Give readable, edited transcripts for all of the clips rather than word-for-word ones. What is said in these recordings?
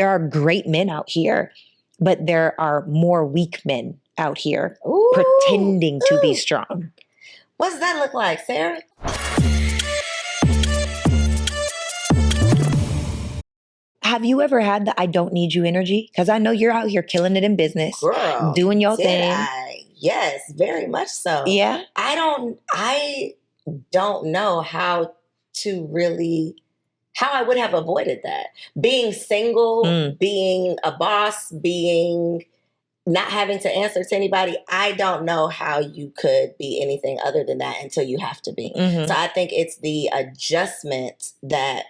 there are great men out here, but there are more weak men out here pretending to be strong. What does that look like, Sarah? Have you ever had the I don't need you energy? Because I know you're out here killing it in business. Girl, doing your thing. Yes, very much so. Yeah. I don't know how I would have avoided that. Being single, being a boss, being not having to answer to anybody, I don't know how you could be anything other than that until you have to be. So I think it's the adjustment that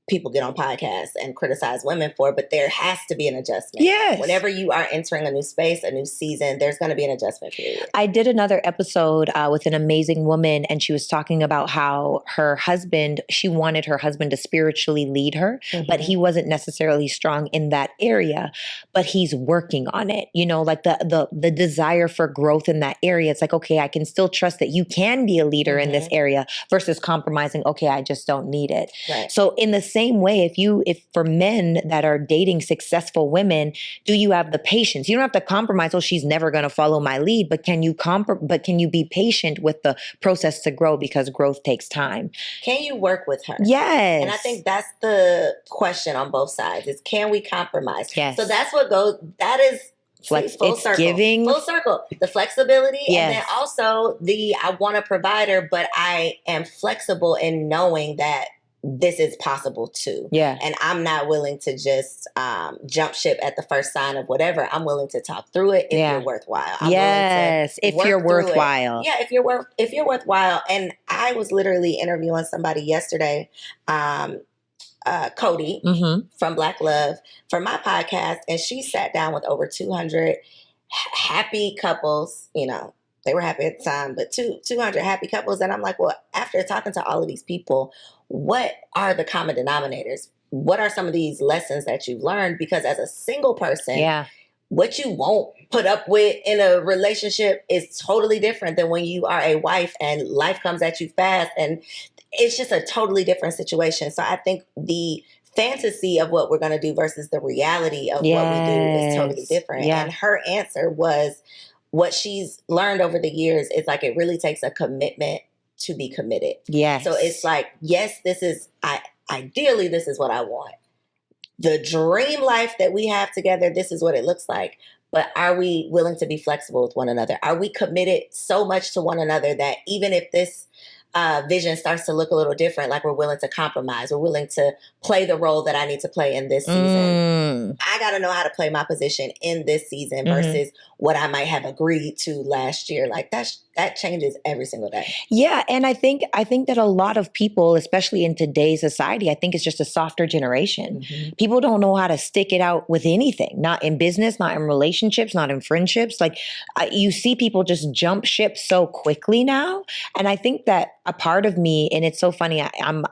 people get on podcasts and criticize women for, but there has to be an adjustment. Yes. Whenever you are entering a new space, a new season, there's going to be an adjustment period. I did another episode with an amazing woman, and she was talking about how she wanted her husband to spiritually lead her, but he wasn't necessarily strong in that area, but he's working on it. You know, like the desire for growth in that area. It's like, okay, I can still trust that you can be a leader in this area versus compromising. Okay, I just don't need it. Right. So in the same way, if for men that are dating successful women, do you have the patience? You don't have to compromise. Oh, she's never going to follow my lead, but can you be patient with the process to grow, because growth takes time? Can you work with her? Yes. And I think that's the question on both sides: is can we compromise? Yes. So that's what that is. Full circle. The flexibility, and then also I want a provider, but I am flexible in knowing that this is possible too. Yeah. And I'm not willing to just jump ship at the first sign of whatever. I'm willing to talk through it if you're worthwhile. If you're worthwhile. Yeah, if you're worthwhile. And I was literally interviewing somebody yesterday, Cody from Black Love, for my podcast, and she sat down with over 200 happy couples. You know, they were happy at the time, but 200 happy couples. And I'm like, well, after talking to all of these people, what are the common denominators? What are some of these lessons that you've learned? Because as a single person, what you won't put up with in a relationship is totally different than when you are a wife and life comes at you fast, and it's just a totally different situation. So I think the fantasy of what we're going to do versus the reality of what we do is totally different. Yeah. And her answer was, what she's learned over the years is like, it really takes a commitment to be committed. Yes. So it's like, yes, ideally, this is what I want. The dream life that we have together, this is what it looks like. But are we willing to be flexible with one another? Are we committed so much to one another that even if this vision starts to look a little different, like we're willing to compromise, we're willing to play the role that I need to play in this season. I got to know how to play my position in this season versus what I might have agreed to last year. Like that changes every single day. Yeah. And I think that a lot of people, especially in today's society, I think it's just a softer generation. People don't know how to stick it out with anything, not in business, not in relationships, not in friendships. Like you see people just jump ship so quickly now. And I think that a part of me, and it's so funny, I'm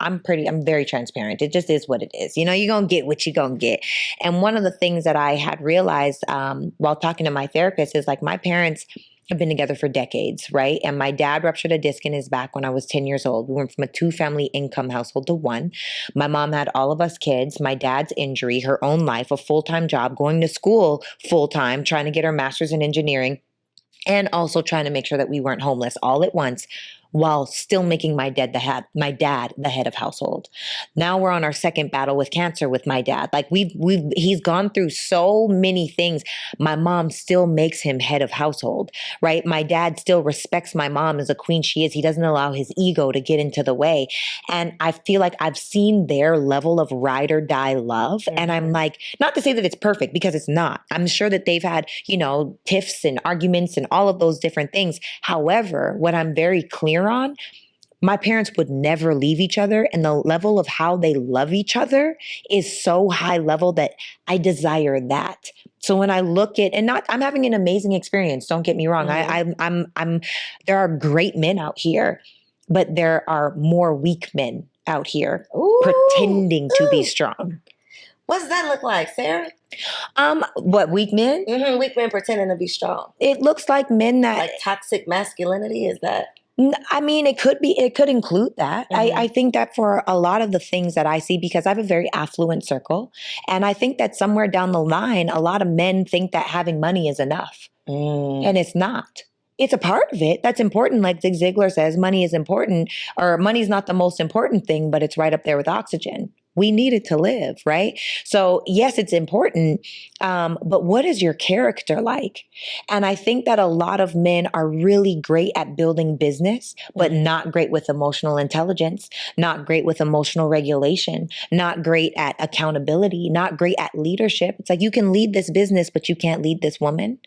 very transparent. It just is what it is. You know, you're going to get what you're going to get. And one of the things that I had realized while talking to my therapist is like, my parents have been together for decades, right? And my dad ruptured a disc in his back when I was 10 years old. We went from a 2-family income household to 1. My mom had all of us kids, my dad's injury, her own life, a full-time job, going to school full-time, trying to get her master's in engineering, and also trying to make sure that we weren't homeless all at once, while still making my dad the head of household. Now we're on our second battle with cancer with my dad. Like he's gone through so many things. My mom still makes him head of household, right? My dad still respects my mom as a queen she is. He doesn't allow his ego to get into the way. And I feel like I've seen their level of ride or die love. And I'm like, not to say that it's perfect, because it's not. I'm sure that they've had, tiffs and arguments and all of those different things. However, what I'm very clear on, my parents would never leave each other, and the level of how they love each other is so high level that I desire that. So when I look at, I'm having an amazing experience. Don't get me wrong. There are great men out here, but there are more weak men out here pretending to be strong. What does that look like, Sarah? What, weak men? Weak men pretending to be strong. It looks like men that... Like toxic masculinity, is that? I mean, it could include that. I think that for a lot of the things that I see, because I have a very affluent circle, and I think that somewhere down the line, a lot of men think that having money is enough. And it's not. It's a part of it. That's important. Like Zig Ziglar says, money is important, or money's not the most important thing, but it's right up there with oxygen. We need it to live, right? So yes, it's important. But what is your character like? And I think that a lot of men are really great at building business, but not great with emotional intelligence, not great with emotional regulation, not great at accountability, not great at leadership. It's like, you can lead this business, but you can't lead this woman.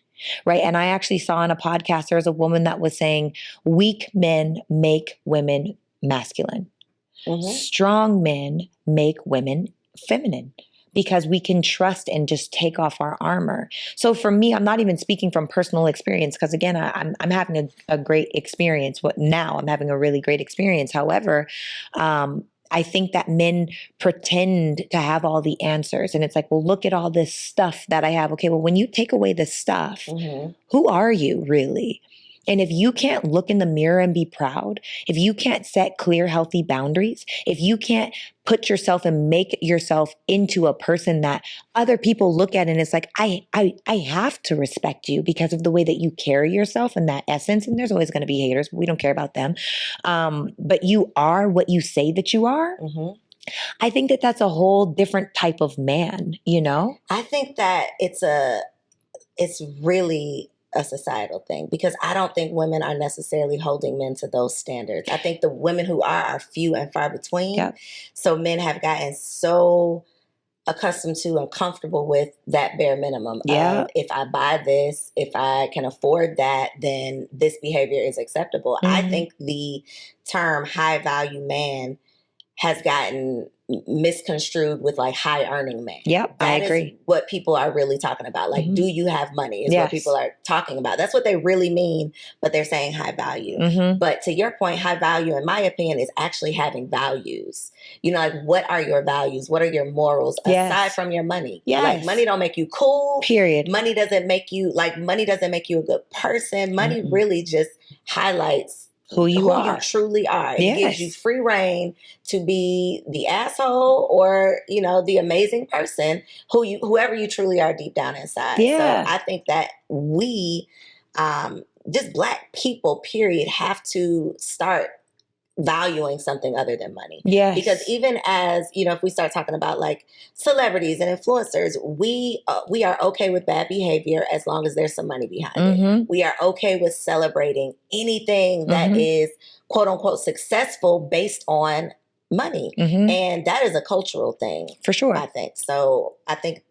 Right. And I actually saw in a podcast, there was a woman that was saying, weak men make women masculine. Strong men make women feminine, because we can trust and just take off our armor. So for me, I'm not even speaking from personal experience, because again, I'm having a great experience. Now I'm having a really great experience. However, I think that men pretend to have all the answers. And it's like, well, look at all this stuff that I have. Okay, well, when you take away the stuff, who are you really? And if you can't look in the mirror and be proud, if you can't set clear, healthy boundaries, if you can't put yourself and make yourself into a person that other people look at and it's like, I have to respect you because of the way that you carry yourself and that essence. And there's always going to be haters, but we don't care about them. But you are what you say that you are. I think that that's a whole different type of man, you know? I think that it's really a societal thing, because I don't think women are necessarily holding men to those standards. I think the women who are few and far between. Yep. So men have gotten so accustomed to and comfortable with that bare minimum of, if I buy this, if I can afford that, then this behavior is acceptable. I think the term high value man has gotten misconstrued with like high earning man. Yep, I agree. Is what people are really talking about. Like, do you have money is what people are talking about. That's what they really mean, but they're saying high value. But to your point, high value, in my opinion, is actually having values. You know, like, what are your values? What are your morals aside from your money? Like, money don't make you cool. Period. Money doesn't make you a good person. Money really just highlights who you truly are. It gives you free reign to be the asshole or, you know, the amazing person whoever you truly are deep down inside. So I think that we, just Black people, period, have to start valuing something other than money. Because even as, you know, if we start talking about like celebrities and influencers, we are okay with bad behavior as long as there's some money behind it. We are okay with celebrating anything that is quote unquote successful based on money. And that is a cultural thing. For sure. I think. So I think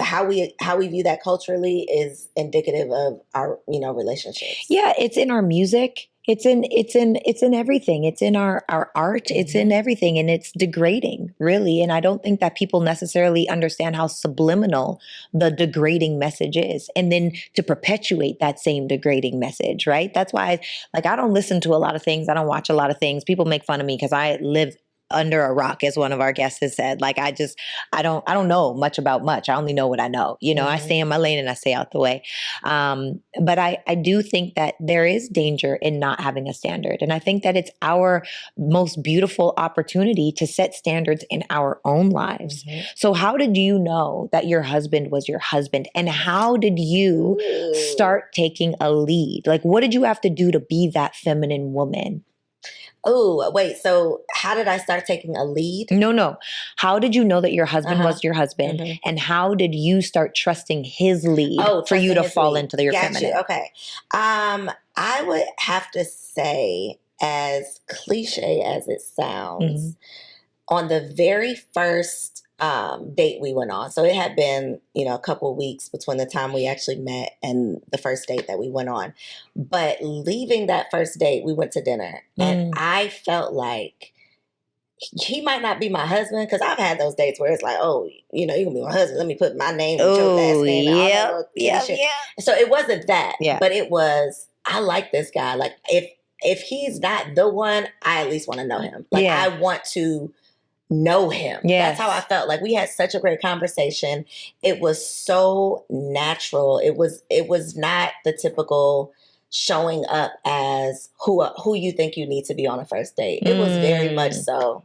how we view that culturally is indicative of our, you know, relationships. Yeah, it's in our music. It's in everything. It's in our art. It's in everything. And it's degrading, really. And I don't think that people necessarily understand how subliminal the degrading message is. And then to perpetuate that same degrading message, right? That's why, I don't listen to a lot of things. I don't watch a lot of things. People make fun of me because I live under a rock, as one of our guests has said. Like, I don't know much about much. I only know what I know. You know, I stay in my lane and I stay out the way. But I do think that there is danger in not having a standard. And I think that it's our most beautiful opportunity to set standards in our own lives. So how did you know that your husband was your husband? And how did you start taking a lead? Like, what did you have to do to be that feminine woman? Oh, wait. So how did I start taking a lead? No. How did you know that your husband was your husband? And how did you start trusting his lead for you to fall into your feminine? Okay. I would have to say, as cliche as it sounds, on the very first date we went on. So it had been, you know, a couple of weeks between the time we actually met and the first date that we went on. But leaving that first date, we went to dinner and I felt like he might not be my husband, because I've had those dates where it's like, oh, you know, you're gonna be my husband. Let me put my name with your last name. So it wasn't that, but it was, I like this guy. Like, if he's not the one, I at least want to know him. Like, I want to know him. That's how I felt. Like, we had such a great conversation. It was so natural. It was not the typical showing up as who you think you need to be on a first date. It was very much so.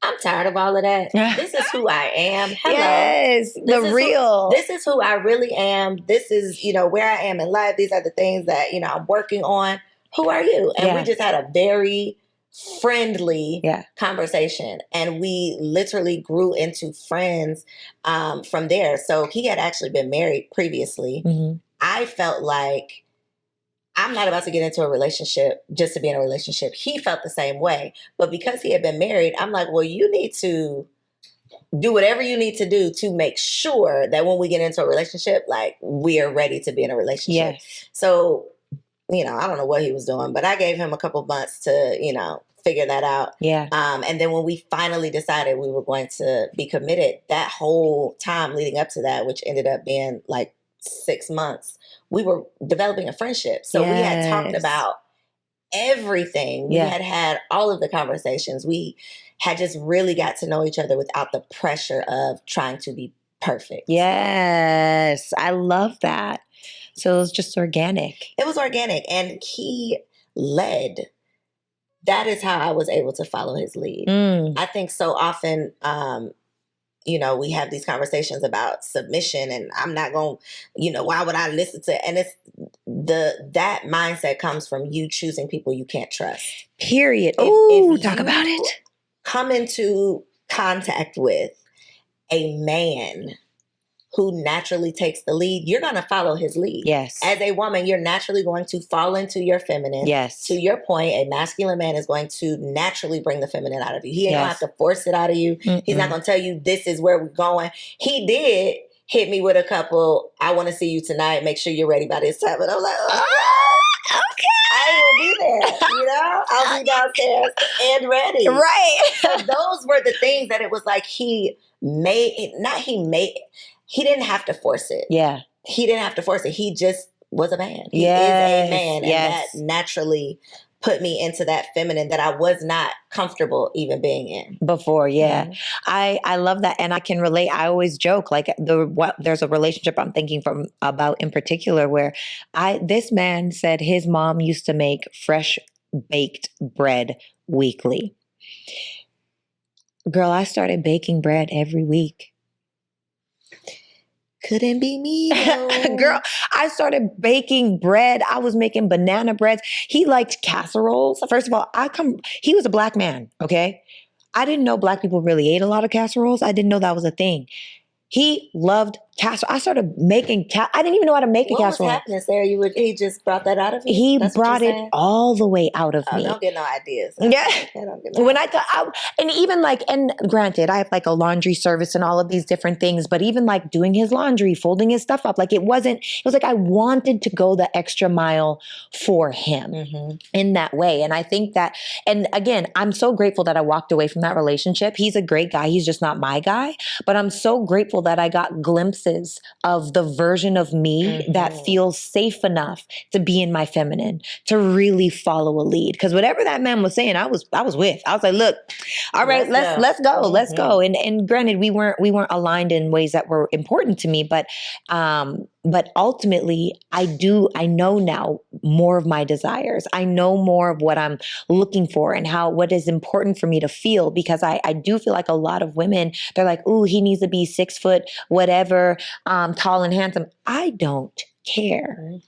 I'm tired of all of that. This is who I am. Hello. Yes, this is who I really am. This is, where I am in life. These are the things that, I'm working on. Who are you? And we just had a very friendly conversation. And we literally grew into friends from there. So he had actually been married previously. Mm-hmm. I felt like I'm not about to get into a relationship just to be in a relationship. He felt the same way. But because he had been married, I'm like, well, you need to do whatever you need to do to make sure that when we get into a relationship, like, we are ready to be in a relationship. Yes. So, I don't know what he was doing, but I gave him a couple months to, figure that out. Yeah. And then when we finally decided we were going to be committed, that whole time leading up to that, which ended up being like 6 months, we were developing a friendship. So we had talked about everything. We had all of the conversations. We had just really got to know each other without the pressure of trying to be perfect. Yes. I love that. So it was just organic. It was organic. And he led. That is how I was able to follow his lead. I think so often, we have these conversations about submission, and I'm not going, why would I listen to? And it's that mindset comes from you choosing people you can't trust. Period. If talk about it. Come into contact with a man who naturally takes the lead, you're going to follow his lead. Yes. As a woman, you're naturally going to fall into your feminine. Yes. To your point, a masculine man is going to naturally bring the feminine out of you. He ain't going to have to force it out of you. Mm-mm. He's not going to tell you this is where we're going. He did hit me with a couple, I want to see you tonight. Make sure you're ready by this time. And I'm like, okay. I will be there. I'll be downstairs and ready. Right. So those were the things that it was like he didn't have to force it. Yeah. He didn't have to force it. He just was a man. He is a man. And that naturally put me into that feminine that I was not comfortable even being in. Before, yeah. Mm-hmm. I love that. And I can relate. I always joke, like there's a relationship I'm thinking about in particular where this man said his mom used to make fresh baked bread weekly. Girl, I started baking bread every week. Couldn't be me, though. Girl, I started baking bread. I was making banana breads. He liked casseroles. First of all, he was a black man, okay? I didn't know black people really ate a lot of casseroles. I didn't know that was a thing. He loved casserole. I started making I didn't even know how to make a casserole. What was happening, Sarah? He just brought that out of you? He brought it all the way out of me. Don't get no ideas. Yeah. And even and granted, I have like a laundry service and all of these different things, but even like doing his laundry, folding his stuff up, it was like I wanted to go the extra mile for him in that way. And I think that, and again, I'm so grateful that I walked away from that relationship. He's a great guy. He's just not my guy, but I'm so grateful that I got glimpses of the version of me that feels safe enough to be in my feminine, to really follow a lead. Because whatever that man was saying, I was with. I was like, look, all right, let's go. Let's go. And granted, we weren't aligned in ways that were important to me, but ultimately I know now more of my desires. I know more of what I'm looking for and what is important for me to feel, because I do feel like a lot of women, they're like, ooh, he needs to be 6 foot, whatever, tall and handsome. I don't care.